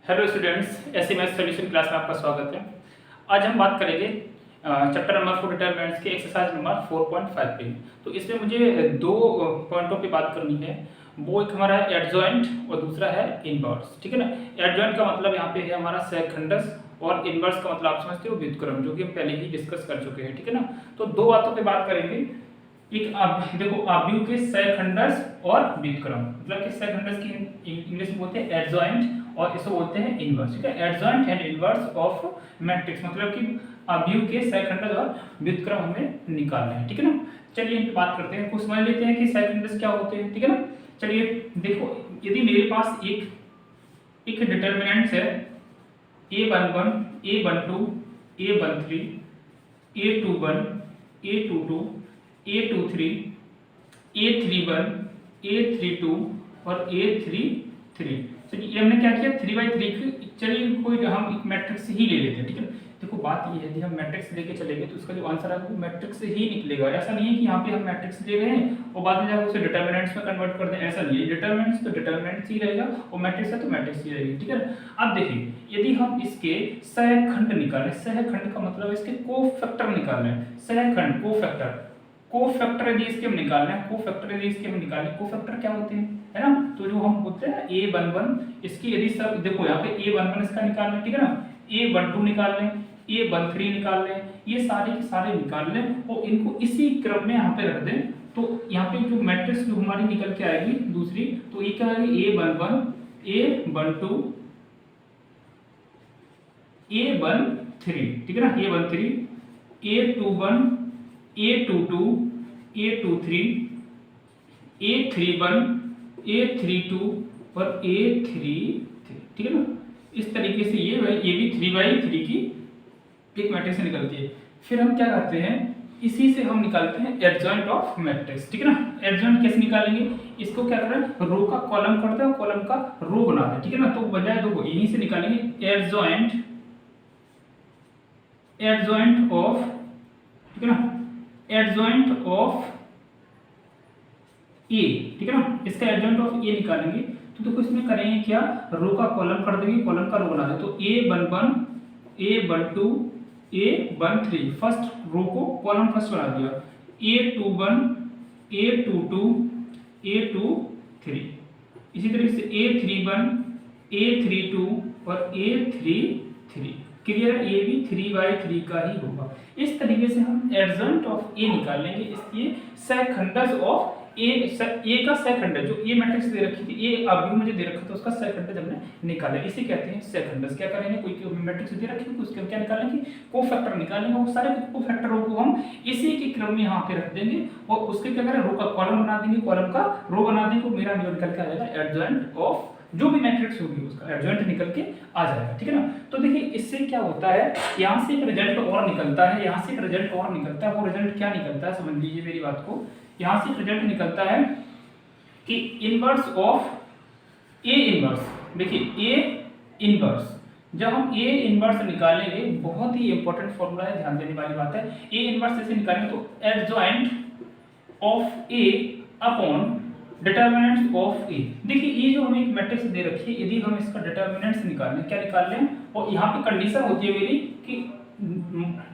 Hello students, SMS solution class में आपका स्वागत है। आज हम बात करेंगे चैप्टर नंबर 4 डिटरमिनेंट्स के एक्सरसाइज नंबर 4.5 पे। तो इसमें मुझे दो पॉइंटों पे बात करनी है। वो एक हमारा है एडजॉइंट और दूसरा है इनवर्स। ठीक है ना। एडजॉइंट का मतलब यहाँ पे है हमारा सहखंडस और इनवर्स का मतलब आप समझते हो व्युत्क्रम, जो कि हम पहले ही डिस्कस कर चुके हैं। ठीक है ना। तो दो बातों पे बात करेंगे। एक देखो आव्यूह के सहखंडस और व्युत्क्रम, मतलब कि सहखंडस की इंग्लिश में बोलते हैं एडजॉइंट और इसको बोलते हैं इनवर्स। ठीक है। Adjoint and inverse of matrix, मतलब कि आव्यूह के सहखंडस और व्युत्क्रम हमें निकालना है। ठीक है ना। चलिए इन पे बात करते हैं, कुछ समझ लेते हैं कि सहखंडस क्या होते हैं। ठीक है ना। चलिए देखो, यदि मेरे पास एक डिटरमिनेंट्स है a11 a12 a13 a21 a22 a23 a31 a32 और a33। चलिए ये हमने क्या किया, 3/3 चलिए कोई हम एक मैट्रिक्स ही ले लेते हैं। ठीक है। देखो बात ये है, यदि हम मैट्रिक्स लेके चलेंगे तो उसका जो आंसर है वो मैट्रिक्स से ही निकलेगा। ऐसा नहीं है कि यहाँ पे हम मैट्रिक्स ले रहे हैं और बाद में जाकर उसे डिटरमिनेंट्स में कन्वर्ट कर दें, ऐसा नहीं है। डिटरमिनेंट्स तो डिटरमिनेंट्स ही रहेगा और मैट्रिक्स है तो मैट्रिक्स ही रहेगी। ठीक है। अब देखिए, यदि हम इसके सहखंड निकालें, सहखंड का मतलब इसके कोफैक्टर निकालना है। सहखंड कोफैक्टर यदि इसके हम निकालना है, कोफैक्टर यदि इसके हम निकालें, कोफैक्टर क्या होते हैं, है ना। तो जो हम बोलते हैं a11 इसकी यदि सब देखो यहाँ पे a11 इसका निकाल लें। ठीक है ना। a12 निकाल लें, a13 निकाल लें, ये सारे के सारे निकाल लें और इनको इसी क्रम में यहाँ पे रख दें। तो यहाँ पे जो मैट्रिक्स जो हमारी निकल के आएगी दूसरी, तो ये क्या आएगी, a11 a12 a13। ठीक है ना। a13 a21 a22 a23 a31 a32 और a33। ठीक है ना। इस तरीके से ये भी 3/3 की एक मैट्रिक्स से निकलती है। फिर हम क्या करते हैं, इसी से हम निकालते हैं एडजॉइंट ऑफ मैट्रिक्स। ठीक है ना। एडजॉइंट कैसे निकालेंगे, इसको क्या कर रहे हैं, रो का कॉलम करते हैं, कॉलम का रो बना दें। ठीक है ना। तो बजाय दो यहीं से निकालेंगे एडजॉइंट ऑफ, ठीक है ना, एडजॉइंट ऑफ ए। ठीक है ना। इसका एडजॉइंट ऑफ ए निकालेंगे तो देखो इसमें करेंगे क्या, रो का कॉलम कर देंगे, कॉलम का रो बना दें। तो a11 a12 a13 first row को कॉलम फर्स्ट बना दिया, a21 a22 a23। इसी तरीके से a31 a32 और a33। क्लियर, ये भी 3/3 का ही होगा। इस तरीके से हम एडजॉइंट ऑफ ए निकाल लेंगे। इसलिए सहखंडस ऑफ ए का सहखंडस, जो ये मैट्रिक्स दे रखी थी, ये अभी मुझे दे रखा था, उसका सहखंडस हमने निकाला, इसे कहते हैं सहखंडस। क्या करेंगे, कोई मैट्रिक्स दे रखी है उसके हम क्या निकालेंगे, कोफैक्टर निकालेंगे। वो सारे कोफैक्टरों को हम इसी के क्रम में यहाँ पे रख देंगे और उसके क्या करें, रो का कॉलम बना देंगे, कॉलम का रो बना देंगे। तो मेरा निकल के आ जाएगा एडजॉइंट ऑफ, जो भी मैट्रिक्स होगी उसका एडजॉइंट निकल के आ जाएगा। ठीक है ना। तो देखिए इससे क्या होता है, यहाँ से एक रिजल्ट और निकलता है, यहाँ से एक रिजल्ट और निकलता है। वो रिजल्ट क्या निकलता है, समझ लीजिए मेरी बात को। यहाँ से एक रिजल्ट निकलता है कि इनवर्स ऑफ ए इनवर्स। देखिए ए इनवर्स, जब हम ए इनवर्स निकालेंगे, बहुत ही इंपॉर्टेंट फॉर्मूला है, ध्यान देने वाली बात है। ए इनवर्स ऐसे निकालेंगे तो adjoint of A upon determinants of A. देखिए ये जो हमें एक मैट्रिक्स दे रखी है, यदि हम इसका डिटरमिनेंट्स निकाल लें, क्या निकाल लें, और यहाँ पे कंडीशन होती है मेरी कि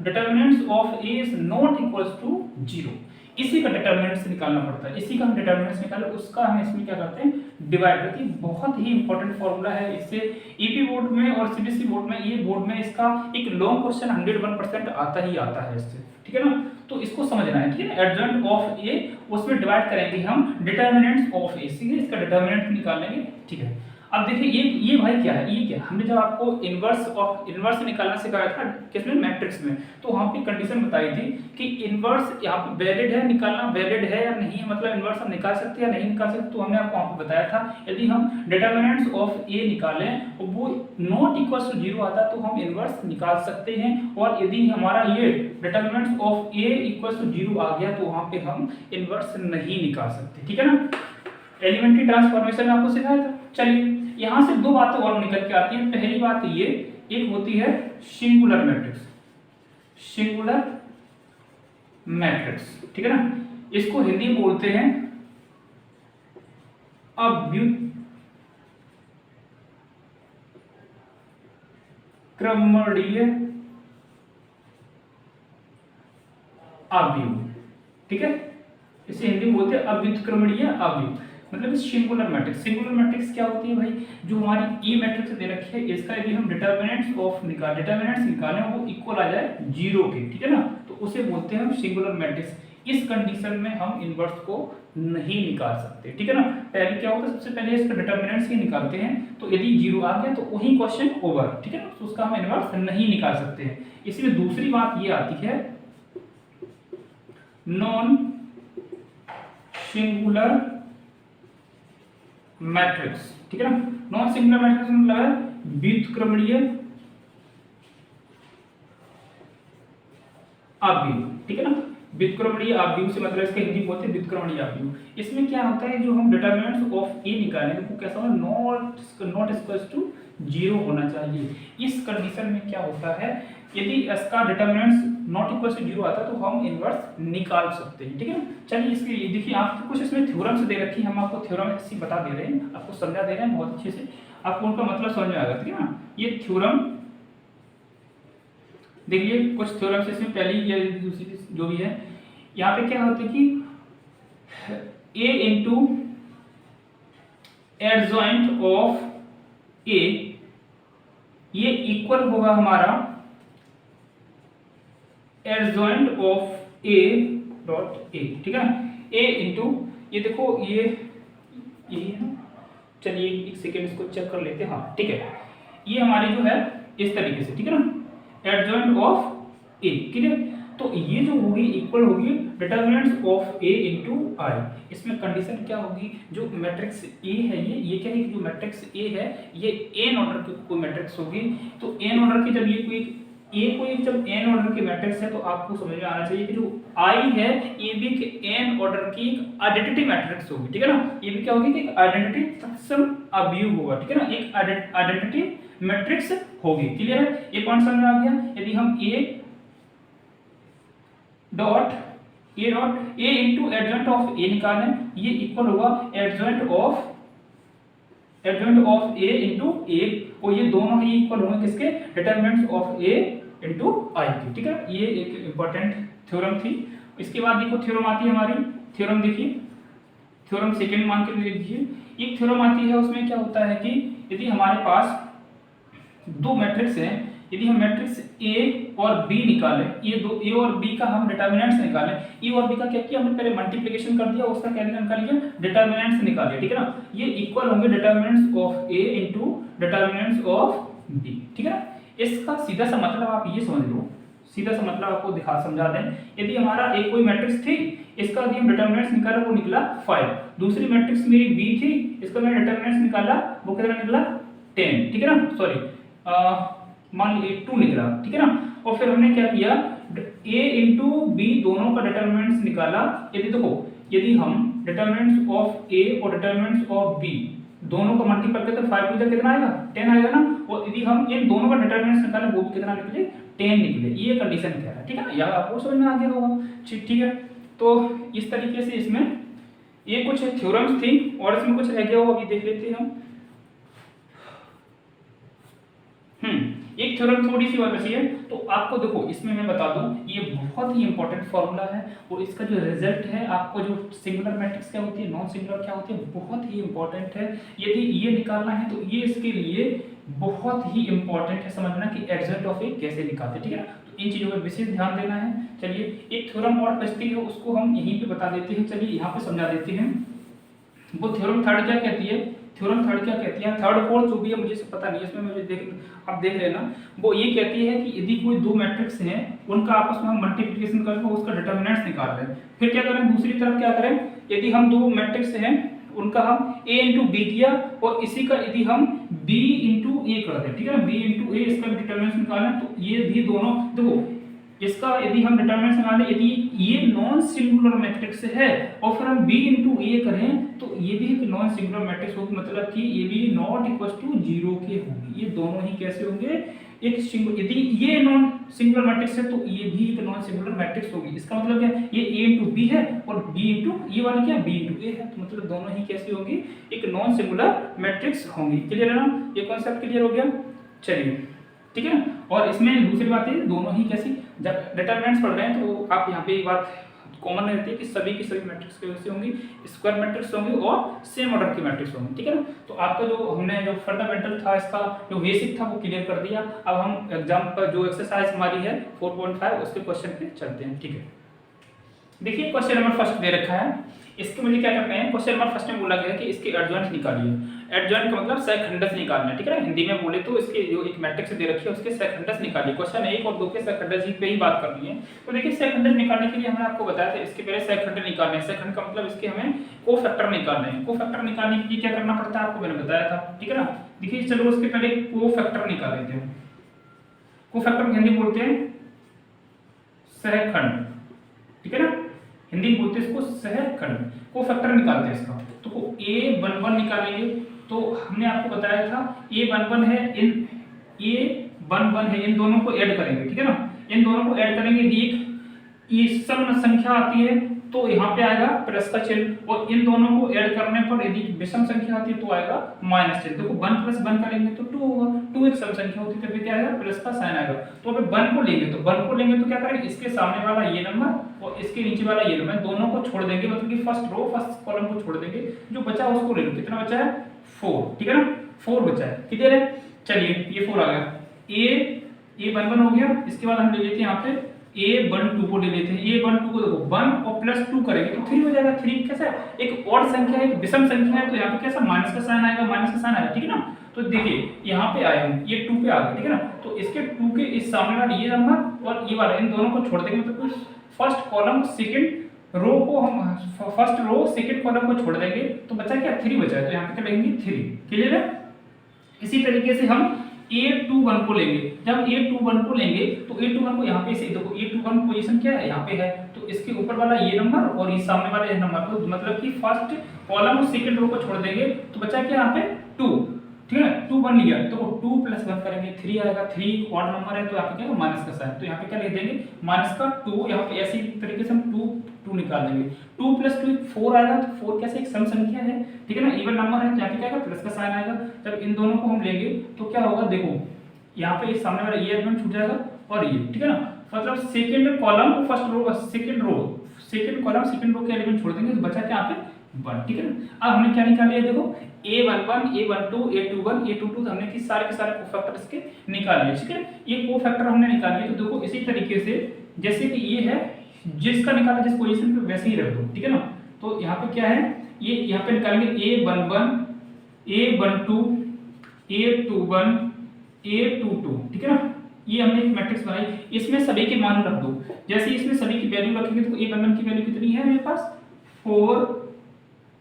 determinants of A is not equals to 0। इसी का डिटरमिनेंट्स निकालना पड़ता है, इसी का हम डिटरमिनेंट्स निकाले, उसका हम इसमें क्या करते हैं, डिवाइड करते हैं। बहुत ही इंपॉर्टेंट फॉर्मूला है। इससे ईपी बोर्ड में और सीबीएसई बोर्ड में, ये बोर्ड में इसका एक लॉन्ग क्वेश्चन 101% आता ही आता है इससे। ठीक है ना। तो इसको समझना है। ठीक है। एडजॉइंट ऑफ ए, उसमें डिवाइड करेंगे हम डिटरमिनेंट्स ऑफ ए, इसका डिटरमिनेंट निकालेंगे। ठीक है। अब देखिए ये भाई क्या है, ये क्या, हमने जब आपको इनवर्स निकालना सिखाया था किसमें, मैट्रिक्स में, तो वहां पे कंडीशन बताई थी कि इनवर्स यहाँ पे वैलिड है, निकालना वैलिड है या नहीं है, मतलब इनवर्स हम निकाल सकते हैं या नहीं निकाल सकते। तो हमने आपको वहां पे बताया था यदि हम डिटरमिनेंट्स ऑफ ए निकालें और वो नॉट इक्वल टू 0 आता तो हम इनवर्स निकाल सकते हैं, और यदि हमारा ये determinants of A equal to 0 आ गया तो वहां पे हम इनवर्स नहीं निकाल सकते। ठीक है ना। एलिमेंट्री ट्रांसफॉर्मेशन में आपको सिखाया था। चलिए यहां से दो बातें और निकल के आती हैं। पहली बात ये, एक होती है सिंगुलर मैट्रिक्स, सिंगुलर मैट्रिक्स। ठीक है ना। इसको हिंदी में बोलते हैं क्रमणीय अवयव, ठीक है, इसे हिंदी में बोलते हैं अव्युत्क्रमणीय अवयव, मतलब सिंगुलर मैट्रिक्स। सिंगुलर मैट्रिक्स क्या होती है भाई, जो हमारी ई मैट्रिक्स दे रखी है, इसका यदि हम डिटर्मिनेंट्स निकालें वो इक्वल आ जाए 0 के, ठीक है ना, तो उसे बोलते हैं हम सिंगुलर मैट्रिक्स। इस कंडीशन में हम इनवर्स को नहीं निकाल सकते, ठीक है ना। पहले क्या होता है, सबसे पहले इसका डिटर्मिनेंट्स ही निकालते हैं, तो यदि 0 आ गया तो वही क्वेश्चन ओवर, ठीक है ना, तो उसका हम इनवर्स नहीं निकाल सकते हैं। इसमें दूसरी बात ये आती है नॉन सिंगुलर मैट्रिक्स, ठीक है ना। नॉन सिंगुलर मैट्रिक्स मतलब है व्युत्क्रमणीय अवयव, ठीक है ना। व्युत्क्रमणीय अवयव से मतलब इसका हिंदी बोलते हैं व्युत्क्रमणीय अवयव। इसमें क्या होता है, जो हम डिटर्मिनेंट्स ऑफ ए निकालें तो कैसा होगा, नॉट इक्वल्स टू 0 होना चाहिए। इस कंडीशन में क्या होता है, यदि इसका डिटर्मिनेंट्स नॉट इक्वल्स टू 0 आता है तो हम इनवर्स निकाल सकते हैं, ठीक है ना। चलिए इसके देखिए, आपको कुछ इसमें थ्योरम्स दे रखी है, हम आपको थ्योरम ऐसी बता दे रहे हैं, आपको समझा दे रहे हैं बहुत अच्छे से, आपको उनका मतलब समझ में आएगा, ठीक है ना। ये थ्योरम देखिए, कुछ थ्योरम्स इसमें पहली या दूसरी जो भी है, यहाँ पे क्या होता है कि a into adjoint of a ये इक्वल होगा हमारा adjoint of a dot a, ठीक है ना। a इंटू ये देखो ये है ना, चलिए एक सेकेंड इसको चेक कर लेते हैं, हाँ ठीक है, ये हमारी जो है इस तरीके से, ठीक है ना, एडजॉइंट ऑफ ए, ठीक है। तो ये जो होगी इक्वल होगी डिटर्मिनेंट्स ऑफ ए इनटू आई। इसमें कंडीशन क्या होगी, जो मैट्रिक्स ए है ये क्या है कि जो मैट्रिक्स ए है ये एन ऑर्डर की कोई मैट्रिक्स होगी, तो एन ऑर्डर की जब ये कोई जब एन ऑर्डर की मैट्रिक्स है तो आपको समझ में आना चाहिए कि जो आई है ये भी एन ऑर्डर की एक आइडेंटिटी मैट्रिक्स होगी, ठीक है ना। ये भी क्या होगी कि एक आइडेंटिटी तत्सम अवयव होगा, ठीक है ना, एक आइडेंटिटी मैट्रिक्स होगी, क्लियर है, ये पॉइंट समझ में आ गया। यदि हम A dot A into adjoint of A निकालें, ये इक्वल होगा adjoint of A into A, और ये दोनों ही इक्वल होंगे किसके, determinants of A into I के, ठीक है। ये एक इंपॉर्टेंट थ्योरम थी। इसके बाद देखो थ्योरम आती है हमारी, थ्योरम देखिए, थ्योरम सेकेंड मान के देखिए, एक थ्योरम आती है, उसमें क्या होता है कि यदि हमारे पास दो मैट्रिक्स हैं, यदि हम मैट्रिक्स ए और बी निकालें, ये दो ए और बी का हम डिटर्मिनेंट्स निकालें, ए और बी का क्या किया हमने, पहले मल्टीप्लिकेशन कर दिया, उसका क्या निकाल लिया, डिटर्मिनेंट्स निकाल लिया, ठीक है ना। ये इक्वल होंगे determinants of A into determinants of B, ठीक है ना। इसका सीधा सा मतलब आप ये समझ लो, सीधा सा मतलब आपको समझा दें, यदि हमारा एक कोई मैट्रिक्स थी, इसका यदि हम डिटर्मिनेंट्स निकाला वो निकला 5, दूसरी मैट्रिक्स मेरी बी थी, इसका मैंने डिटर्मिनेंट्स निकाला वो कितना निकला 10, ठीक है ना, सॉरी मान लीजिए 2 निकला, ठीक है ना। और फिर हमने क्या किया, a इंटू बी दोनों का डिटर्मिनेंट्स निकाला। यदि देखो, यदि हम डिटर्मिनेंट्स ऑफ a और डिटर्मिनेंट्स ऑफ b दोनों का मल्टीपल करते तो 5 टू कितना आएगा 10 आएगा ना, और यदि हम इन दोनों का डिटर्मिनेंट्स निकालें वो भी कितना निकले 10 निकले, ये कंडीशन क्या है, ठीक है ना, यार आपको समझ में आ गया होगा, ठीक है। तो इस तरीके से इसमें ये कुछ थ्योरम्स थी, और इसमें कुछ रह गया हो अभी देख लेते हैं हम। एक थ्योरम थोड़ी सी और बची है, तो आपको देखो इसमें मैं बता दूं, ये बहुत ही इंपॉर्टेंट फॉर्मूला है, और इसका जो रिजल्ट है, आपको जो सिंगुलर मैट्रिक्स क्या होती है, नॉन सिंगुलर क्या होती है, बहुत ही इंपॉर्टेंट है। यदि ये निकालना है तो ये इसके लिए बहुत ही इंपॉर्टेंट है समझना कि एडजॉइंट ऑफ ए कैसे निकालते हैं, ठीक है ना। तो इन चीजों पर विशेष ध्यान देना है। चलिए एक थ्योरम और बचती है, उसको हम यहीं पे बता देते हैं, चलिए यहाँ पे समझा देते हैं। वो थ्योरम थर्ड क्या कहती है, थ्योरम थर्ड क्या कहती है, थर्ड फोर्थ जो भी है मुझे पता नहीं है, इसमें मुझे आप देख लेना। वो ये कहती है कि यदि कोई दो मैट्रिक्स हैं, उनका आपस में हम मल्टीप्लिकेशन करके उसका डिटर्मिनेंट्स निकाल रहे हैं, फिर क्या करें, दूसरी तरफ क्या करें, यदि हम दो मैट्रिक्स हैं उनका हम a इंटू बी किया, और इसी का यदि हम b इंटू ए कर दें, ठीक है ना, b इंटू ए, इसका भी डिटर्मिनेंट्स निकालें, तो ये भी दोनों देखो, इसका यदि हम डिटर्मिनेंट्स निकालें, यदि ये नॉन सिंगुलर मैट्रिक्स है और फिर हम b इंटू ए करें तो ये भी एक नॉन सिंगुलर मैट्रिक्स होगी, मतलब कि ये भी नॉट इक्वल टू 0 के होगी। ये दोनों ही कैसे होंगे, एक सिंगुलर, यदि ये नॉन सिंगुलर मैट्रिक्स है तो ये भी एक नॉन सिंगुलर मैट्रिक्स होगी। इसका मतलब क्या है, ये a इंटू बी है और b इंटू ये वाला क्या b इंटू ए है, तो मतलब दोनों ही कैसी होंगी, एक नॉन सिंगुलर मैट्रिक्स होंगी। क्लियर है ना, ये कॉन्सेप्ट क्लियर हो गया, चलिए ठीक है ना। और इसमें दूसरी बात है दोनों ही कैसी, जब डिटरमिनेंट्स पढ़ रहे हैं तो आप यहाँ पे एक बात कॉमन रहती है कि सभी की सभी मैट्रिक्स कैसे होंगी, स्क्वायर मैट्रिक्स होंगी और सेम ऑर्डर की मैट्रिक्स होंगी, ठीक है ना। तो आपका जो हमने जो फंडामेंटल था इसका जो बेसिक था वो क्लियर कर दिया। अब हम एग्जाम पर जो एक्सरसाइज हमारी है 4.5 उसके क्वेश्चन पे चलते हैं, ठीक है। देखिए क्वेश्चन नंबर फर्स्ट दे रखा है, इसके मुझे क्या करना है, क्वेश्चन नंबर फर्स्ट में बोला गया है कि इसके एडजॉइंट निकालिए। एडजॉइंट का मतलब सहखंडस निकालना है, ठीक है ना। हिंदी में बोले तो इसके जो एक मैट्रिक्स दे रखी है उसके सहखंडस निकालिए। क्वेश्चन 1 और 2 के सहखंडस ही पे ही बात करनी है। तो देखिए सहखंडस निकालने के लिए हमने आपको बताया था इसके पहले सहखंड निकालने हैं। सहखंड का मतलब इसके हमें कोफैक्टर निकालने हैं। कोफैक्टर निकालने के लिए क्या करना पड़ता है आपको मैंने बताया था, ठीक है ना। देखिए चलो उसके पहले कोफैक्टर निकाल लेते हैं। कोफैक्टर हिंदी बोलते हैं सहखंड, ठीक है ना। हिंदी में बोलते हैं इसको सहखंड। कोफैक्टर निकालते हैं इसका, तो A11 निकालेंगे। तो हमने आपको बताया था A11 है, A11 है, इन दोनों को ऐड करेंगे, ठीक है ना। इन दोनों को ऐड करेंगे, एक ये सम संख्या आती है तो यहाँ पे आएगा प्लस का चिन्ह, और इन दोनों को ऐड करने पर यदि विषम संख्या आती है तो आएगा माइनस चिन्ह। देखो 1 + 1 करेंगे तो 2 होगा, 2 एक सम संख्या होती है तभी क्या आएगा प्लस का साइन आएगा। तो अभी 1 को लेंगे तो 1 को लेंगे तो क्या करेंगे, इसके सामने वाला ये नंबर और इसके नीचे वाला ये नंबर दोनों को छोड़ देंगे, मतलब कि फर्स्ट रो फर्स्ट कॉलम को छोड़ देंगे, जो बचा उसको ले लो। कितना बचा है 4, ठीक है ना, 4 बचा है, क्लियर है। चलिए ये 4 आ गया, A11 हो गया। इसके बाद हम ले लेते हैं यहाँ पे A12 को ले लेते हैं। A12 को देखो 1 और +2 करेंगे तो 3 हो जाएगा। 3 कैसा है, एक ऑड संख्या है, एक विषम संख्या है, तो यहाँ पे कैसा माइनस का साइन आएगा, माइनस का साइन आएगा, ठीक है ना। तो देखिए यहाँ पे आए हम, ये 2 पे आ गए, ठीक है ना। तो इसके 2 के इस सामने वाला ये नंबर और ये वाला, इन दोनों को छोड़ देंगे, मतलब फर्स्ट कॉलम सेकंड रो को हम फर्स्ट रो सेकंड कॉलम को छोड़ देंगे तो बचा क्या 3 बचा है, तो यहाँ पे क्या लेंगे 3, क्लियर है। इसी तरीके से हम A21 को लेंगे। जब A21 को लेंगे तो A21 को यहाँ पे से देखो A21 पोजीशन क्या है यहाँ पे है, तो इसके ऊपर वाला ये नंबर और ये सामने वाला ये नंबर, तो मतलब कि फर्स्ट कॉलम और सेकंड रो को छोड़ देंगे तो बचा क्या यहाँ पे 2, ठीक है। 2 बन लिया तो 2 + 1 करेंगे 3 आएगा। 3 ऑड नंबर है तो यहाँ पे क्या है माइनस का साइन, तो यहाँ पे क्या लिख देंगे माइनस का 2। यहाँ पे ऐसी तरीके से हम 2 निकाल देंगे। 2 + 2 4 आएगा, तो 4 कैसे एक सम संख्या है, ठीक है ना, इवन नंबर है, तो यहाँ पे क्या आएगा प्लस का साइन आएगा। जब इन दोनों को हम लेंगे तो क्या होगा, देखो यहाँ पे इस सामने वाला ये एलिमेंट छूट जाएगा और ये, ठीक है ना। मतलब second column first row second column second row के एलिमेंट छोड़ देंगे तो बचा क्या यहाँ पे 1, ठीक है ना। अब हमने क्या निकाल लिया, देखो A11 A12 A21 A22 हमने कि सारे के सारे कोफैक्टर इसके निकाल लिए, ठीक है। ये कोफैक्टर हमने निकाल लिए, तो देखो इसी तरीके से जैसे कि ये है जिसका निकाला जिस पोजीशन पे वैसे ही रख दो, ठीक है ना। तो यहाँ पे क्या है, ये यहाँ पे निकालेंगे A11 A12 A21 A22, ठीक है ना। ये हमने एक मैट्रिक्स बनाई, इसमें सभी के मान रख दो। जैसे इसमें सभी की वैल्यू रखेंगे तो A11 की वैल्यू कितनी है मेरे पास 4,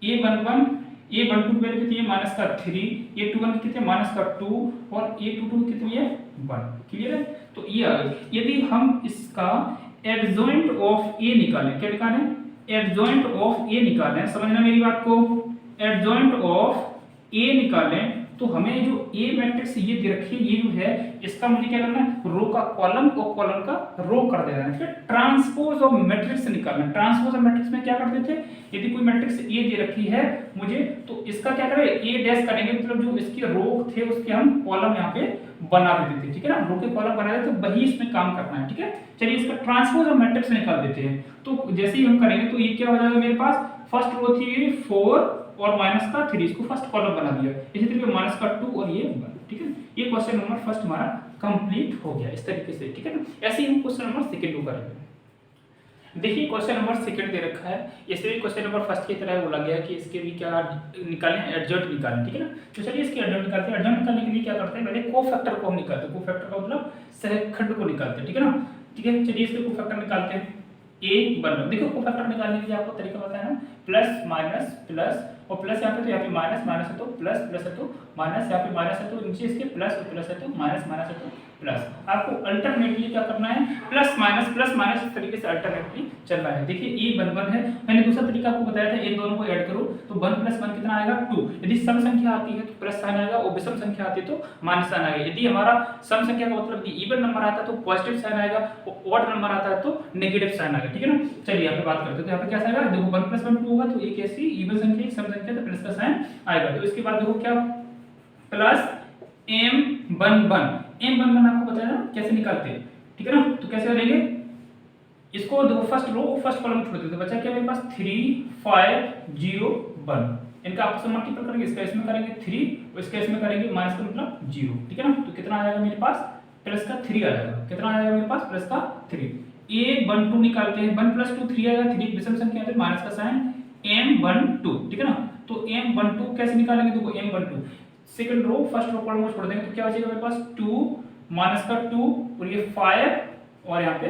A11 A12 की वैल्यू कितनी है -3, A21 की कितनी है -2 और A22 की कितनी है 1, क्लियर है। तो ये आ गई। यदि हम इसका एडजॉइंट ऑफ A निकालें, क्या निकालें, एडजॉइंट ऑफ A निकालें, समझना मेरी बात को, एडजॉइंट ऑफ A निकालें तो हमें जो A मैट्रिक्स ये दे रखी है, ये जो है इसका मुझे क्या करना है, रो का कॉलम और कॉलम का रो कर देना है। फिर ट्रांसपोज ऑफ मैट्रिक्स निकालना है। ट्रांसपोज ऑफ मैट्रिक्स में क्या करते थे, यदि कोई मैट्रिक्स A दे रखी है मुझे, तो इसका क्या करें A डैश करेंगे, मतलब जो इसके रो थे उसके हम कॉलम यहाँ पे बना देते थे, ठीक है ना। रो के कॉलम बना देते तो वही इसमें काम करना है, ठीक है। चलिए इसका ट्रांसपोज ऑफ मैट्रिक्स निकाल देते हैं। तो जैसे ही हम करेंगे तो ये क्या हो जाएगा, मेरे पास फर्स्ट रो थी 4 और -3, इसको फर्स्ट कॉलम बना दिया। इसी तरीके -2 और ये 1, ठीक है। ये क्वेश्चन नंबर फर्स्ट हमारा कंप्लीट हो गया इस तरीके से, ठीक है ना। ऐसे ही हम क्वेश्चन नंबर सेकंड को करेंगे। देखिए क्वेश्चन नंबर सेकंड दे रखा है, इसमें भी क्वेश्चन नंबर फर्स्ट की तरह बोला गया कि इसके भी क्या निकालें, एडजॉइंट निकालें, ठीक है ना। तो चलिए इसके एडजॉइंट निकालते हैं। एडजॉइंट निकालने के लिए क्या करते हैं, पहले कोफैक्टर को हम निकालते हैं। कोफैक्टर का मतलब सहखंड को निकालते हैं, ठीक है ना। ठीक है, चलिए इसके कोफैक्टर निकालते हैं। A11 देखो कोफैक्टर निकालने के लिए आपको तरीका बताया ना, प्लस माइनस प्लस और प्लस यहाँ पे, तो यहाँ पे माइनस माइनस है तो प्लस, प्लस है तो माइनस, यहाँ पे माइनस है तो नीचे इसके प्लस और प्लस है तो माइनस, माइनस है तो प्लस। आपको अल्टरनेटली क्या करना है, प्लस माइनस इस तरीके से अल्टरनेटली चलना है। देखिए A11 है, मैंने दूसरा तरीका आपको बताया था, इन दोनों को ऐड करो तो 1 + 1 कितना आएगा 2। यदि सम संख्या आती है तो प्लस साइन आएगा और विषम संख्या आती है तो माइनस साइन आएगा। यदि हमारा सम संख्या का मतलब इवन नंबर आता है तो पॉजिटिव साइन आएगा और ऑड नंबर आता है तो नेगेटिव साइन आएगा, ठीक है ना। चलिए यहाँ पे बात करते हैं, तो यहाँ पे क्या आएगा, देखो 1 + 1 2 होगा, तो एक ऐसी इवन संख्या एक सम संख्या तो प्लस का साइन आएगा। तो इसके बाद देखो क्या plus M11 M one one आपको बताया ना कैसे निकालते हैं, ठीक है ना। तो कैसे करेंगे, इसको देखो फर्स्ट रो फर्स्ट कॉलम छोड़ देते, बचा क्या मेरे पास 3 5 0 1, इनका आपस में मल्टीपल करेंगे, इसका इसमें करेंगे 3 और इसका इसमें करेंगे माइनस का मतलब 0, ठीक है ना। तो कितना आ जाएगा मेरे पास प्लस का 3 आ जाएगा, कितना आ जाएगा मेरे पास प्लस का 3। a12 निकालते हैं, 1 + 2 3 आएगा, 3 विषम संख्या है तो माइनस का साइन m12, ठीक है ना। तो m12 कैसे निकालेंगे, देखो m12 second row first row column को छोड़ देंगे तो क्या बचेगा मेरे पास 2 माइनस का 2 और ये 5 और यहाँ पे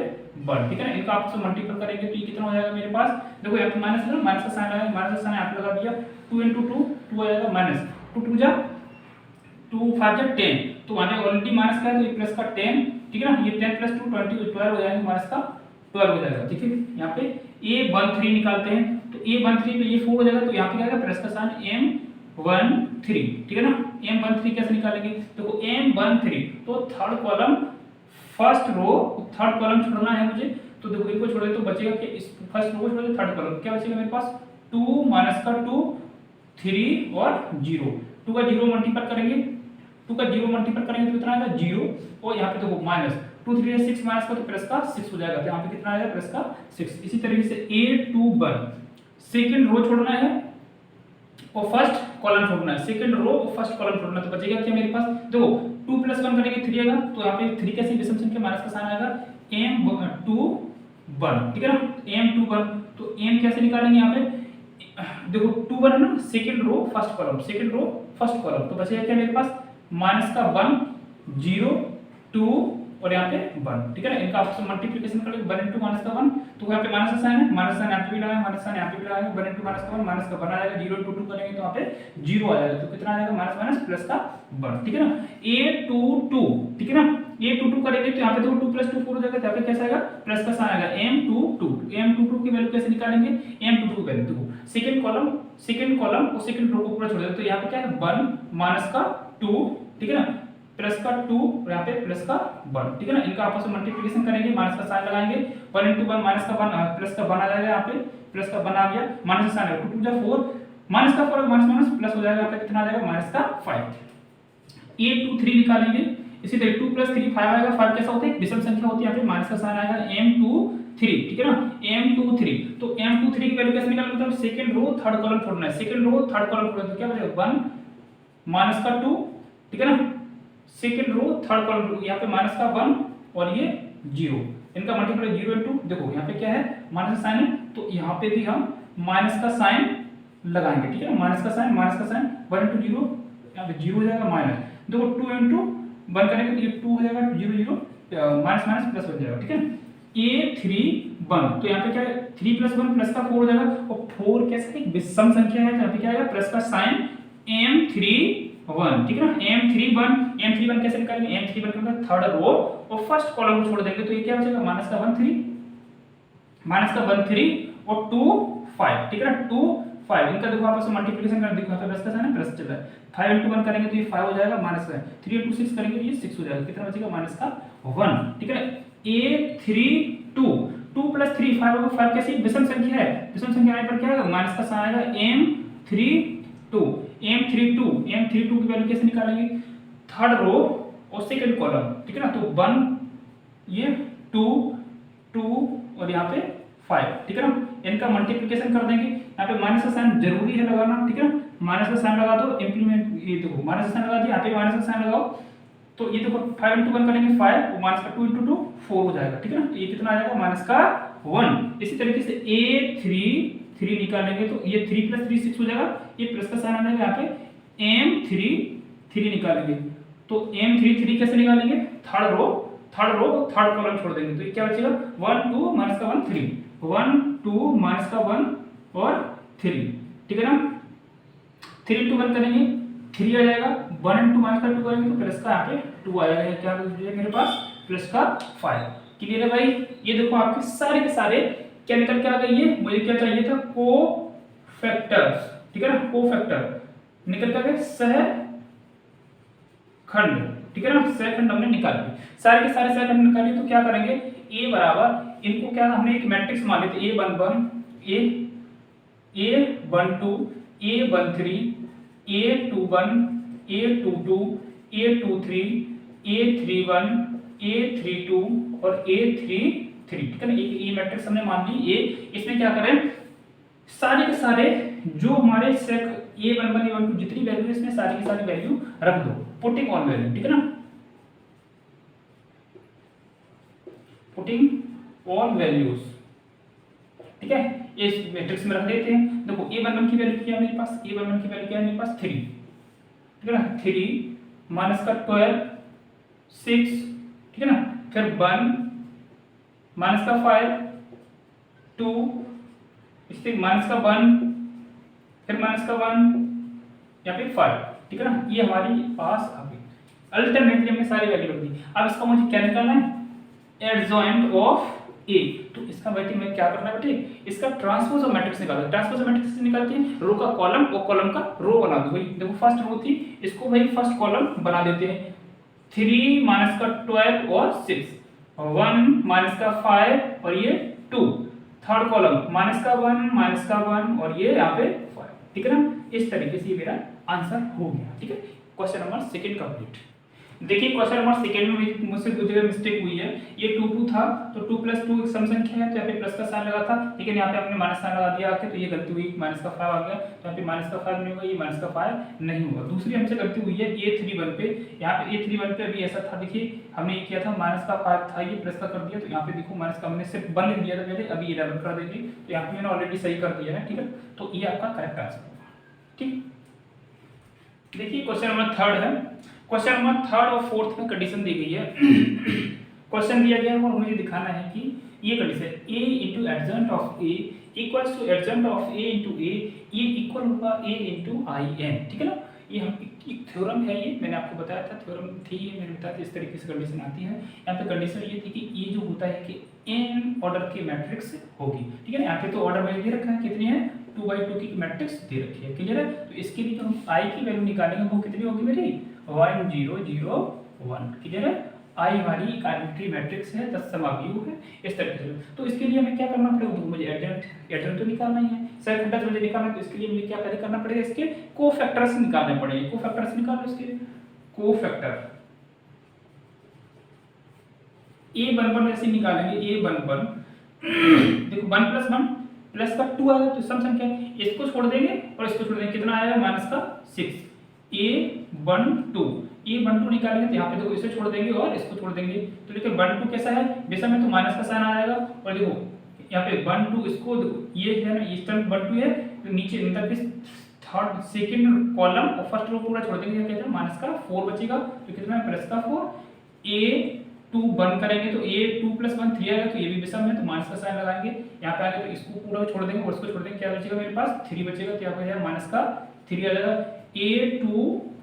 1, ठीक है ना। इनका आपस में मल्टीपल करेंगे तो ये कितना हो जाएगा मेरे पास, देखो यहाँ पे माइनस है ना, माइनस का साइन आएगा, माइनस का साइन यहाँ पे लगा दिया, 2 × 2 2 आ जाएगा माइनस 2 2 जा 2 5 जा 10, तो वहां पे ऑलरेडी माइनस का है तो ये प्लस का 10, ठीक है ना। ये 10 + 2 20 12 हो जाएगा, माइनस का 12 हो जाएगा, ठीक है। यहाँ पे a13 निकालते हैं तो a13 पे ये 4 हो जाएगा तो यहाँ पे क्या आएगा प्लस का साइन m13, ठीक है ना। m13 कैसे निकालेंगे, देखो m13 तो third column first row third column छोड़ना है मुझे, तो देखो इनको छोड़ दे तो बचेगा कि इस फर्स्ट रो को छोड़ दे थर्ड कॉलम क्या बचेगा मेरे पास 2 माइनस का 2 3 और 0, 2 का 0 मल्टीपल करेंगे, 2 का 0 मल्टीपल करेंगे तो कितना आएगा 0 और यहाँ पे देखो माइनस 2 3 6 माइनस का तो प्लस का 6 हो जाएगा, तो यहाँ पे कितना आएगा प्लस का 6। इसी तरीके से a21 सेकंड रो छोड़ना है और फर्स्ट कॉलम छोड़ना है, सेकंड रो और फर्स्ट कॉलम छोड़ना है, तो बचेगा क्या मेरे पास देखो 2 + 1 करेंगे 3 आएगा, तो यहाँ पे 3 कैसे विषम संख्या माइनस का साइन आएगा m21, ठीक है ना। m21 तो m कैसे निकालेंगे यहाँ पे देखो 2 1 है ना, second row first column, second row first column, तो बचेगा क्या मेरे पास माइनस का 1 0 2 और यहाँ पे 1, ठीक है ना। इनका आपस में मल्टीप्लिकेशन करेंगे 1 × -1, तो यहाँ पे माइनस का साइन है, माइनस साइन यहाँ पे भी लगाएंगे, माइनस साइन यहाँ पे भी लगाएंगे, 1 × -1 माइनस का 1 आ जाएगा, 0 × 2 करेंगे तो यहाँ पे 0 आ जाएगा, तो कितना आ जाएगा माइनस माइनस प्लस का 1, ठीक है ना। a22, ठीक है ना, a22 करेंगे तो यहाँ पे देखो 2 + 2 4 हो जाएगा, तो यहाँ पे कैसा आएगा प्लस का साइन आएगा m22 की वैल्यू कैसे निकालेंगे, m22 की वैल्यू देखो सेकंड कॉलम और सेकंड रो को पूरा छोड़ देते तो यहाँ पे क्या है 1 माइनस का 2, ठीक है ना, प्लस का 2 और यहाँ पे प्लस का 1, ठीक है ना। इनका आपस में मल्टीप्लिकेशन करेंगे, माइनस का साइन लगाएंगे, 1 × 1 माइनस का 1 प्लस का 1 आ जाएगा, यहाँ पे प्लस का 1 आ गया, माइनस का साइन है 2 2 जा 4 माइनस का 4 माइनस माइनस प्लस हो जाएगा, यहाँ पे कितना आ जाएगा माइनस का 5। a23 निकालेंगे, इसी तरह 2 + 3 5 आएगा, 5 कैसा होता है विषम संख्या होती है, यहाँ पे माइनस का साइन आएगा m23, ठीक है ना, m23 तो m23 की वैल्यू कैसे निकालना, मतलब सेकंड रो थर्ड कॉलम छोड़ना है, सेकंड रो थर्ड कॉलम छोड़ना है तो क्या बचेगा 1 माइनस का 2, ठीक है ना, सेकंड रो थर्ड कॉलम यहाँ पे माइनस का 1 और ये 0, इनका मल्टीप्लाई 0 × देखो यहाँ पे क्या है माइनस का साइन है, तो यहाँ पे भी हम माइनस का साइन लगाएंगे, ठीक है ना, माइनस का साइन 1 × 0 यहाँ पे 0 हो जाएगा माइनस, देखो 2 × 1 करेंगे तो ये 2 हो जाएगा 0 0 माइनस माइनस प्लस हो जाएगा, ठीक है। a31 तो यहाँ पे क्या है 3 + 1 प्लस का 4 हो जाएगा, और 4 कैसे एक विषम संख्या है तो यहाँ पे क्या आएगा प्लस का साइन m31, ठीक है ना, m31 कैसे निकालेंगे, m31 का मतलब थर्ड रो और फर्स्ट कॉलम को छोड़ देंगे तो ये क्या बचेगा माइनस का 1 3 और 2 5, ठीक है ना, 2 5 इनका देखो आपस में मल्टीप्लिकेशन कर देखो यहाँ पे प्लस का साइन है प्लस चल रहा है, 5 × 1 करेंगे तो ये 5 हो जाएगा माइनस का, 3 × 6 करेंगे तो ये 6 हो जाएगा, कितना बचेगा माइनस का 1, ठीक है। a32 2 + 3 5 होगा, 5 कैसी विषम संख्या है, विषम संख्या आने पर क्या आएगा माइनस का साइन आएगा m32 की वैल्यू कैसे निकालेंगे थर्ड रो और सेकंड कॉलम, ठीक है ना, तो 1 ये 2 और यहाँ पे 5, ठीक है ना, इनका मल्टीप्लिकेशन कर देंगे, यहाँ पे माइनस का साइन जरूरी है लगाना, ठीक है ना, माइनस का साइन लगा दो इंप्लीमेंट, ये देखो माइनस का साइन लगा दिया, यहाँ पे माइनस का साइन लगाओ तो ये देखो 5 × 1 करेंगे 5 और माइनस का 2 × 2 4 हो जाएगा, ठीक है ना, तो ये कितना आ जाएगा माइनस का 1। इसी तरीके से a33 निकालेंगे तो ये 3 + 3 6 हो जाएगा, ये प्लस का साइन आ जाएगा, यहाँ पे m33 निकालेंगे तो m33 कैसे निकालेंगे थर्ड रो थर्ड कॉलम छोड़ देंगे तो ये क्या बचेगा 1 2 माइनस का 1 3 1 2 माइनस का 1 और 3, ठीक है ना, 3 × 1 करेंगे 3 आ जाएगा, 1 × माइनस का 2 करेंगे तो प्लस का यहाँ पे 2 आ जाएगा, क्या मेरे पास प्लस का 5। क्लियर है भाई, ये देखो आपके सारे के सारे क्या निकल के आ गए, ये मुझे क्या चाहिए था कोफैक्टर्स, ठीक है ना, कोफैक्टर निकल के आ गए सहखंड, ठीक है ना, सहखंड हमने निकाल ली, सारे के सारे सहखंड निकाल लिए तो क्या करेंगे a बराबर इनको क्या हमने एक मैट्रिक्स मान लेते a11 a12 a13 a21 a22 a23 A31 A32 और A33, ठीक है ना। ये मैट्रिक्स हमने मान ली ए। इसमें क्या करें, सारे के सारे जो हमारे सेक A11 A12 जितनी वैल्यू है इसमें सारी की सारी वैल्यू रख दो, पुटिंग ऑल वैल्यू, ठीक है ना, पुटिंग ऑल वैल्यूज, ठीक है। इस मैट्रिक्स में रख देते हैं। देखो A11 की वैल्यू क्या है मेरे पास, A11 की वैल्यू क्या है मेरे पास 3, ठीक है ना, 3 माइनस का 12 6, ठीक है ना, फिर 1 माइनस का 5 2, इससे माइनस का 1, फिर माइनस का 1 या फिर 5, ठीक है ना। ये हमारी पास आ गई। अल्टरनेटली हमने सारी वैल्यू रख दी। अब इसका मुझे क्या निकालना है, एडजॉइंट ऑफ ए। तो इसका बेटे में क्या करना है बेटे, इसका ट्रांसपोज ऑफ मैट्रिक्स निकालना है। ट्रांसपोज ऑफ मैट्रिक्स से निकालते हैं, रो का कॉलम और कॉलम का रो बना दो भाई। देखो फर्स्ट रो थी, इसको भाई फर्स्ट कॉलम बना देते हैं। 3 माइनस का 12 और 6, 1 माइनस का 5 और ये 2, थर्ड कॉलम माइनस का 1 और ये यहाँ पे 5, ठीक है ना। इस तरीके से मेरा आंसर हो गया, ठीक है। Question number second complete. देखिए क्वेश्चन नंबर सेकंड में मुझसे दो जगह मिस्टेक हुई है। ये 2 2 था तो 2 + 2 एक सम संख्या है तो यहाँ पे प्लस का साइन लगा था, लेकिन यहाँ पे हमने माइनस साइन लगा दिया आके, तो ये गलती हुई, माइनस का 5 आ गया। तो यहाँ पे माइनस का 5 नहीं होगा, ये माइनस का 5 नहीं होगा। दूसरी हमसे गलती हुई है A31 पे। यहाँ पे A31 पे अभी ऐसा था, देखिए हमने ये किया था माइनस का 5 था, ये प्लस का कर दिया। तो यहाँ पे देखो माइनस का हमने सिर्फ 1 लिख दिया था पहले, अभी 11 कर देंगे। तो यहाँ पे मैंने ऑलरेडी सही कर दिया है, ठीक है। तो ये आपका करेक्ट आंसर होगा, ठीक। देखिए क्वेश्चन नंबर थर्ड है। क्वेश्चन नंबर थर्ड और फोर्थ में कंडीशन दी गई है। क्वेश्चन दिया गया है और मुझे दिखाना है कि ये condition a into adjoint of a equals to adjoint of a into a, ये इक्वल होगा a इंटू आई एन, ठीक है ना। ये हम एक थ्योरम है, ये मैंने आपको बताया था, थ्योरम थी ये, मैंने बताया था इस तरीके से कंडीशन आती है। यहाँ पे कंडीशन ये थी कि ये जो होता है कि n ऑर्डर की मैट्रिक्स होगी, ठीक है ना। यहाँ पे तो ऑर्डर में दे रखा है कितनी है, 2 × 2 की मैट्रिक्स दे रखी है, क्लियर है। तो इसके लिए जो हम i की वैल्यू निकालेंगे वो कितनी होगी मेरी, 1 0 0 1, क्लियर है। आई हमारी एक आर्बिट्री मैट्रिक्स है, तत्सम अवयव है, इस तरीके से। तो इसके लिए हमें क्या करना पड़ेगा, तो मुझे एडजॉइंट तो निकालना ही है, सेल्फ इंटरेस्ट मुझे निकालना है। तो इसके लिए मुझे क्या पहले करना पड़ेगा, इसके कोफैक्टर्स निकालने पड़ेंगे। कोफैक्टर्स निकालो, इसके कोफैक्टर A11 ऐसे निकालेंगे, A11 देखो 1 + 1 प्लस का 2 आएगा, तो सम संख्या है, इसको छोड़ देंगे और इसको छोड़ देंगे, कितना आएगा माइनस का 6। A12 निकालेंगे तो यहाँ पे देखो इसे छोड़ देंगे और इसको छोड़ देंगे, तो देखिए 1 2 कैसा है, बेशक में तो माइनस का साइन आएगा। और देखो यहाँ पे 1 2 इसको ये है ना, इस टर्म 1 2 है, तो नीचे मतलब थर्ड सेकंड कॉलम और फर्स्ट रो पूरा छोड़ देंगे, क्या कहते हैं माइनस का 4 बचेगा, तो कितना है प्लस का 4। A2 बंद करेंगे तो A2 + 1 3 आएगा, तो ये भी विषम है तो माइनस का साइन लगाएंगे। यहाँ पे आगे तो इसको पूरा छोड़ देंगे और इसको छोड़ देंगे, क्या बचेगा मेरे पास 3 बचेगा, तो यहाँ पे माइनस का 3 आ जाएगा। A2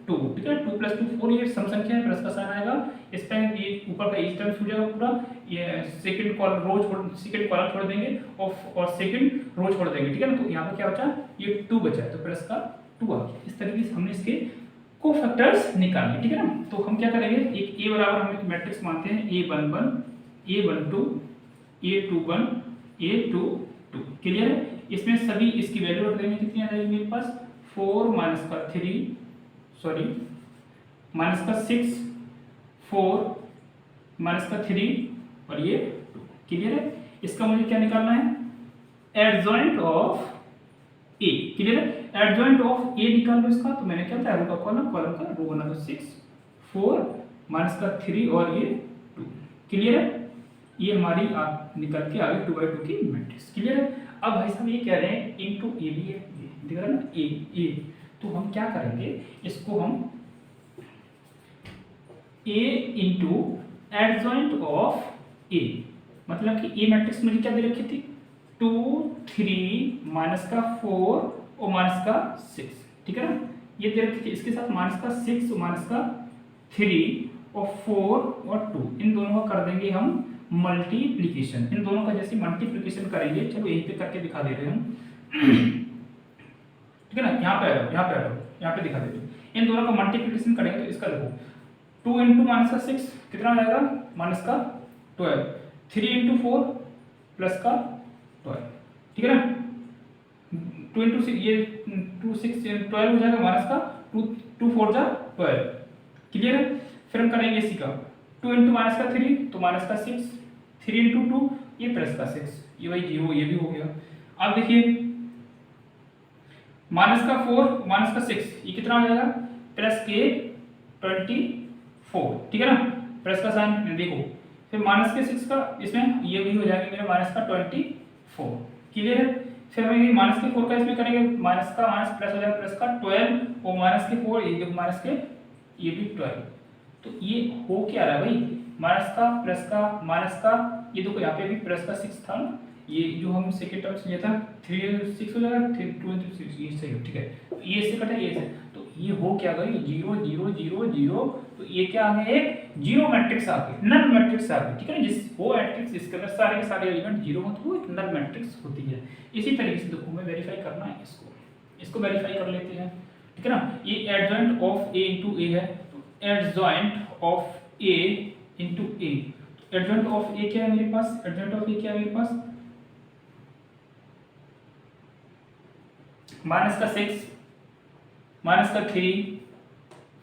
2, ठीक है, 2 + 2 4, ये सम संख्या है, प्लस का साइन आएगा। इस टाइम ये ऊपर का इस टर्म छूट जाएगा पूरा, ये सेकंड कॉलम छोड़ देंगे और सेकंड रो छोड़ देंगे, ठीक है ना। तो यहाँ पे क्या बचा, ये 2 बचा है, तो प्लस का 2 आ गया। इस तरीके से हमने इसके कोफैक्टर्स निकाले, ठीक है ना। तो हम क्या करेंगे, एक A बराबर हम एक मैट्रिक्स मानते हैं, A11 A12 A21 A22, clear है। इसमें सभी इसकी वैल्यू रख देंगे, कितनी आ जाएगी मेरे पास 4 माइनस का 3 सॉरी माइनस का 6 4 माइनस का 3 और ये 2, क्लियर है। इसका मुझे क्या निकालना है, एडजॉइंट ऑफ ए, क्लियर है। एडजॉइंट ऑफ ए निकाल लो इसका, तो मैंने क्या बताया, रो का कॉलम का रो बना दो, 6 4 माइनस का 3 और ये 2, क्लियर है। ये हमारी निकल के आगे 2 × 2 की मैट्रिक्स, क्लियर है। अब भाई साहब ये कह रहे हैं इनटू ए भी है, दिख रहा है ना ए, तो हम क्या करेंगे, इसको हम a इंटू एडजॉइंट ऑफ ए, मतलब कि ए मैट्रिक्स मुझे क्या दे रखी थी 2 3 माइनस का 4 और माइनस का 6, ठीक है ना। ये दे रखी थी, इसके साथ माइनस का 6 और माइनस का 3 और 4 और 2, इन दोनों का कर देंगे हम मल्टीप्लीकेशन। इन दोनों का जैसे मल्टीप्लीकेशन करेंगे, चलो यहीं पे करके दिखा दे रहे हैं हम, ठीक है ना। यहाँ पे आ जाओ, यहाँ पे दिखा देते हैं। इन दोनों का मल्टीप्लिकेशन करेंगे तो इसका देखो 2 × माइनस का 6 कितना आ जाएगा, माइनस का 12, 3 × 4 प्लस का 12, ठीक है ना। 2 × 6 ये 2 6 12 हो जाएगा, माइनस का 2 4 जा 12, क्लियर है। फिर हम करेंगे इसी का 2 इंटू माइनस का 3 तो माइनस का 6, 3 इंटू 2 ये प्लस का 6, ये भाई 0 ये भी हो गया। अब देखिए माइनस का 4 माइनस का 6 ये कितना हो जाएगा प्लस के 24, ठीक है ना, प्लस का साइन देखो, फिर माइनस के 6 का इसमें ये भी हो जाएगा मेरा माइनस का 24, क्लियर है। फिर हम माइनस के 4 का इसमें करेंगे, माइनस का माइनस प्लस हो जाएगा प्लस का 12 और माइनस के 4 ये देखो माइनस के ये भी 12, तो ये हो क्या रहा है भाई माइनस का प्लस का माइनस का, ये देखो यहाँ पे भी प्लस का 6 था ना, ये जो हम सेकेंड टर्म से लिया था 3 6 हो जाएगा 3 2 into 6 ये सही है, ठीक है। तो ये से कटा ये से, तो ये हो क्या गई 0 0 0 0, तो ये क्या आ गया एक जीरो मैट्रिक्स आ गई, नल मैट्रिक्स आ गई, ठीक है ना। जिस वो मैट्रिक्स इसके अंदर सारे के सारे एलिमेंट जीरो हो तो वो एक नल मैट्रिक्स होती है। इसी तरीके से देखो हमें वेरीफाई करना है इसको वेरीफाई कर लेते हैं, ठीक है ना। ये adjoint of A into A है, तो adjoint of A into A, adjoint of A क्या है मेरे पास, एडजॉइंट ऑफ ए क्या है मेरे पास माइनस का 6 माइनस का 3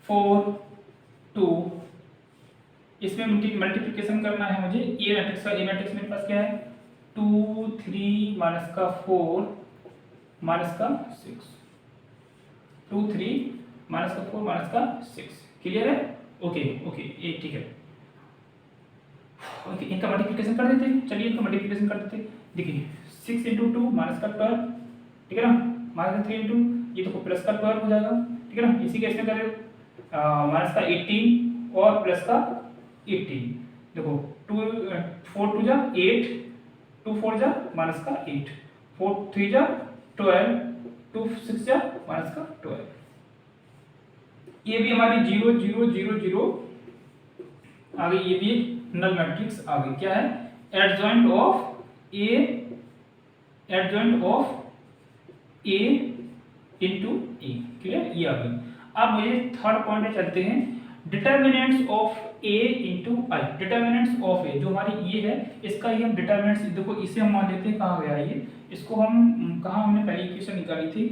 4 2, इसमें मल्टीप्लिकेशन करना है मुझे ए मैट्रिक्स का, ए मैट्रिक्स मेरे पास क्या है 2 3 माइनस का 4 माइनस का 6, 2 3 माइनस का 4 माइनस का 6, क्लियर है। ओके ओके ये ठीक है, ओके इनका मल्टीप्लिकेशन कर देते हैं, चलिए इनका मल्टीप्लिकेशन कर देते हैं। देखिए 6 इंटू 2 माइनस का 12, ठीक है ना, माइनस का 3 इंटू ये तो प्लस का 12 हो जाएगा, ठीक है ना। इसी केस में करें माइनस का 18 और प्लस का 18, देखो 2 4 2 जा 8, 2 4 जा माइनस का 8, 4 3 जा 12, 2 6 जा माइनस का 12, ये भी हमारी 0 0 0 0 आ गई, ये भी एक नल मैट्रिक्स आ गई। क्या है adjoint of A, adjoint of A into A, clear ये आ गई। अब मुझे थर्ड पॉइंट में चलते हैं, determinants of A into I. Determinants of A जो हमारी ये है, इसका ही हम डिटर्मिनेंट्स देखो, इसे हम मान लेते हैं कहाँ गया ये, इसको हम कहाँ हमने पहली इक्वेशन निकाली थी,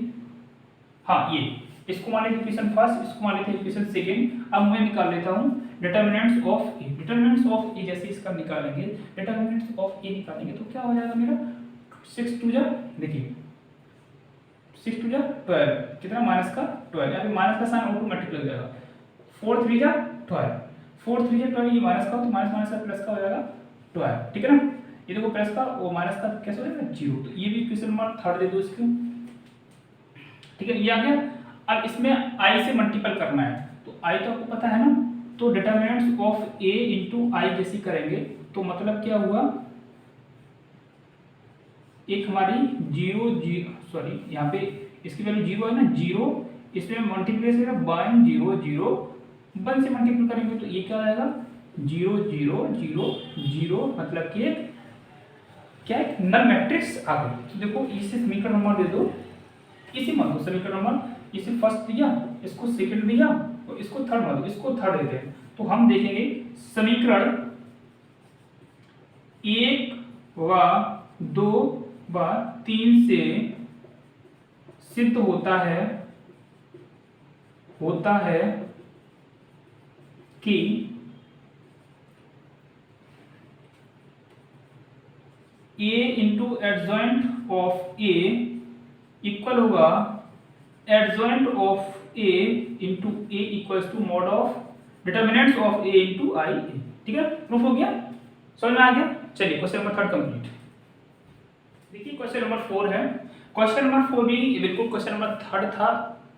हाँ ये इसको मान लेते इक्वेशन फर्स्ट, इसको मान लेते इक्वेशन सेकंड। अब मैं निकाल लेता हूँ determinants of A, determinants of A जैसे इसका निकालेंगे, डिटर्मिनेंट्स ऑफ ए निकालेंगे तो क्या हो जाएगा मेरा 6 2 जा, देखिए 6 2 जा 12, कितना माइनस का 12, यहाँ पे माइनस का साइन ऑटोमेटिक लग जाएगा, 4 3 जा 12, 4 3 जा 12, ये माइनस का तो माइनस माइनस का प्लस का हो जाएगा 12, ठीक है ना। ये देखो प्लस का वो माइनस का कैसे हो जाएगा 0, तो ये भी इक्वेशन नंबर थर्ड दे दो इसको, ठीक है ये आ गया। अब इसमें i से मल्टीपल करना है, तो i तो आपको पता है ना, तो डिटर्मिनेंट्स ऑफ a इंटू आई जैसी करेंगे तो मतलब क्या हुआ, एक हमारी 0 0 सॉरी यहाँ पे इसकी वैल्यू 0 है ना, 0 इसमें मल्टीप्लिकेशन 1 0 0 1 से मल्टीपल करेंगे तो ये क्या आएगा 0 0 0 0, मतलब कि क्या है नल मैट्रिक्स आ गई। तो देखो इसे समीकरण नंबर दे दो, इसी मान दो समीकरण नंबर, इसे फर्स्ट दिया, इसको सेकंड दिया और इसको थर्ड मान दो, इसको थर्ड देते हैं। तो हम देखेंगे समीकरण 1 व 2 व 3 से सिद्ध होता है कि a into adjoint of A equal होगा adjoint of A into A equals to mod of determinants of A into I, ठीक है। प्रूफ हो गया, समझ में आ गया। चलिए क्वेश्चन नंबर थर्ड कंप्लीट। देखिए क्वेश्चन नंबर 4 है, क्वेश्चन नंबर 4 भी बिल्कुल क्वेश्चन नंबर थर्ड था,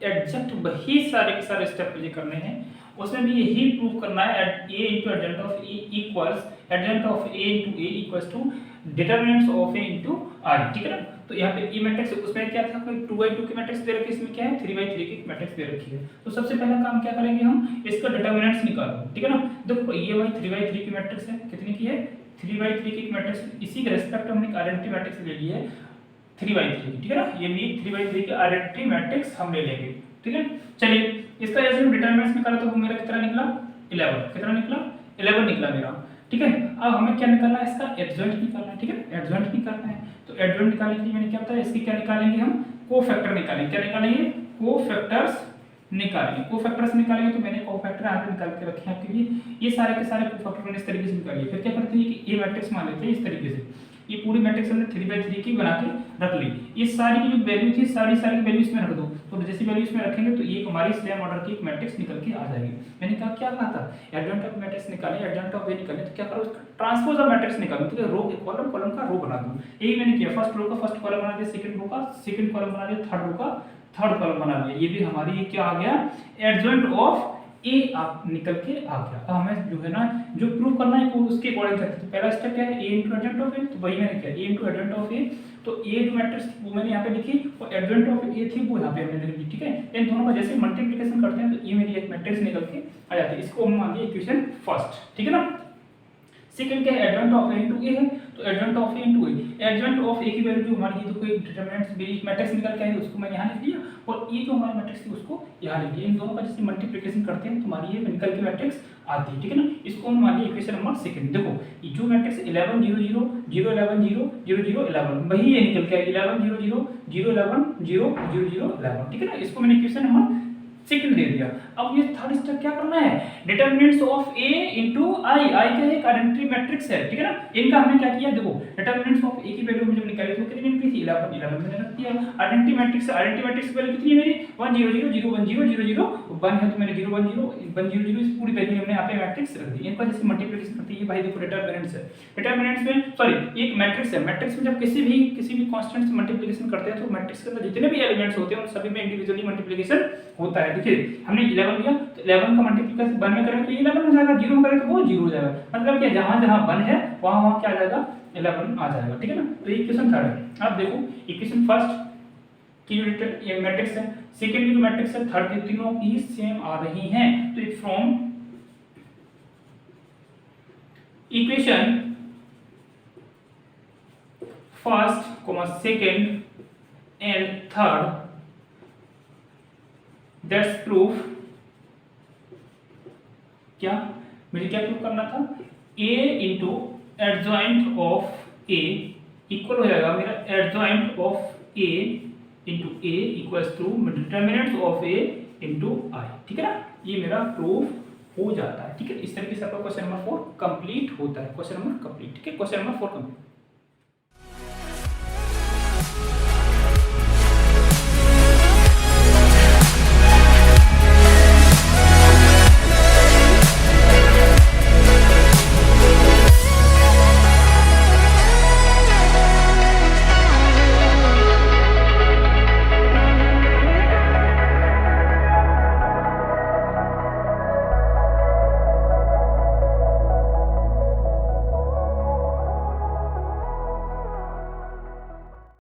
एग्जैक्ट वही सारे के सारे स्टेप मुझे करने हैं, उसमें भी यही प्रूफ करना है A into adjoint of A equals adjoint of A into A equals to determinants of A into I, ठीक है ना। तो यहाँ पे ई मैट्रिक्स उसमें क्या था, कोई 2/2 की मैट्रिक्स दे रखी है, इसमें क्या है 3/3 की मैट्रिक्स दे रखी है। तो सबसे पहला काम क्या करेंगे हम, इसका डिटर्मिनेंट्स निकालो, ठीक है ना। देखो ये भाई 3/3 की मैट्रिक्स है, कितनी की है 3/3 की मैट्रिक्स, इसी के रेस्पेक्ट हमने एक आइडेंटिटी मैट्रिक्स ले ली है 3/3 की, ठीक है ना। ये भी 3/3 की आइडेंटिटी मैट्रिक्स हम ले लेंगे, ठीक है। चलिए इसका जैसे हम डिटर्मिनेंट्स निकाला तो मेरा कितना निकला 11, कितना निकला 11 निकला मेरा, ठीक है। अब हमें क्या निकालना है, इसका एडजॉइंट निकालना है, ठीक है, एडजॉइंट निकालना है। तो एडजॉइंट निकालने के लिए मैंने क्या बताया, इसकी क्या निकालेंगे हम कोफैक्टर निकालेंगे, क्या निकालेंगे कोफैक्टर्स निकालेंगे। कोफैक्टर्स निकालेंगे तो मैंने कोफैक्टर यहाँ पे निकाल के रखे हैं आपके लिए। ये सारे के सारे कोफैक्टर मैंने इस तरीके से निकालिए। फिर क्या करते हैं कि ए मैट्रिक्स मान लेते हैं इस तरीके से, ये पूरी मैट्रिक्स हमने 3/3 की बना के रख ली। ये सारी की जो वैल्यू थी सारी की वैल्यू इसमें रख दो, तो जैसी वैल्यू इसमें रखेंगे तो ये हमारी सेम ऑर्डर की एक मैट्रिक्स निकल के आ जाएगी। मैंने कहा क्या कहा था, एडजॉइंट ऑफ मैट्रिक्स निकालें, एडजॉइंट ऑफ ए निकालें, तो क्या करो उसका ट्रांसपोज ऑफ मैट्रिक्स निकालो, तो रो कॉलम कॉलम का रो बना दो। यही मैंने किया, फर्स्ट रो का फर्स्ट कॉलम बना दिया, सेकंड रो का सेकंड कॉलम बना दिया, थर्ड रो का थर्ड कॉलम बना दिया। ये भी हमारी ये क्या आ गया, एडजॉइंट ऑफ ए आप निकल के आ गया। अब हमें जो है ना जो प्रूव करना है वो उसके अकॉर्डिंग करते हैं। तो पहला स्टेप क्या है, ए इनटू एडजॉइंट ऑफ ए, तो वही मैंने किया ए इनटू एडजॉइंट ऑफ ए। तो ए जो मैट्रिक्स वो मैंने यहाँ पे लिखी और एडजॉइंट ऑफ ए थी वो यहाँ पे हमने लिख दी, ठीक है। इन दोनों का जैसे मल्टीप्लिकेशन करते हैं तो ये मेरी एक मैट्रिक्स निकल के आ जाती है। इसको हम मान लिया इक्वेशन फर्स्ट, ठीक है ना। सेकंड क्या है, adjoint of A into A है, तो adjoint of A into A, adjoint of A की वैल्यू जो हमारी ये तो कोई डिटरमिनेंट्स मेरी मैट्रिक्स निकल के आई उसको मैं यहाँ लिख लिया, और ये जो हमारी मैट्रिक्स थी उसको यहाँ लिख लिया। इन दोनों का जैसे मल्टीप्लिकेशन करते हैं तो हमारी ये निकल के मैट्रिक्स आती है, ठीक है ना। इसको हम मान लिया इक्वेशन नंबर सेकंड। देखो ये जो मैट्रिक्स 11 0 0 0 11 0 0 0 11 वही ये निकल के आई 11 0 0 0 11 0 0 0 11, ठीक है ना। इसको मैंने इक्वेशन नंबर सेकंड दे दिया। अब ये थर्ड स्टेप क्या करना है, determinants of A into I, I क्या है, एक आइडेंटिटी मैट्रिक्स है, ठीक है ना। इनका हमने क्या किया, देखो डिटरमिनेंट्स ऑफ ए की वैल्यू हमने जब निकाली तो कितनी निकली थी 11 11 मैंने रख दिया। आइडेंटिटी मैट्रिक्स की वैल्यू कितनी है मेरी 1 0 0 0 1 0 0 0 1 है, तो मैंने 0 1 0 1 0 0 इस पूरी वैल्यू हमने यहाँ पे मैट्रिक्स रख दी। इनका जैसे मल्टीप्लिकेशन करते हैं भाई, देखो डिटरमिनेंट्स है, डिटरमिनेंट्स में सॉरी एक मैट्रिक्स है, मैट्रिक्स में जब किसी भी कांस्टेंट से मल्टीप्लिकेशन करते हैं तो मैट्रिक्स के अंदर जितने भी एलिमेंट्स होते हैं उन सभी में इंडिविजुअली मल्टीप्लिकेशन होता है। देखिए हमने 11 लिया तो 11 का मल्टीप्लिकेशन 1 में करेंगे तो 11 हो जाएगा, 0 में करेंगे तो वो 0 हो जाएगा। मतलब कि जहां जहां 1 है वहां वहां क्या आ जाएगा 11 आ जाएगा, ठीक है ना। तो ये इक्वेशन थर्ड है। अब देखो इक्वेशन फर्स्ट की जो ये मैट्रिक्स है, सेकंड की जो मैट्रिक्स है, थर्ड की तीनों की सेम आ रही हैं। तो from equation first second and third that's proof, क्या मुझे क्या प्रूफ करना था, a into adjoint of a equal हो जाएगा मेरा adjoint of a into a equals to determinants of a into i, ठीक है ना। ये मेरा प्रूफ हो जाता है, ठीक है। इस तरीके से आपका क्वेश्चन नंबर 4 कंप्लीट होता है, क्वेश्चन नंबर कंप्लीट, ठीक है। Question number 4 complete.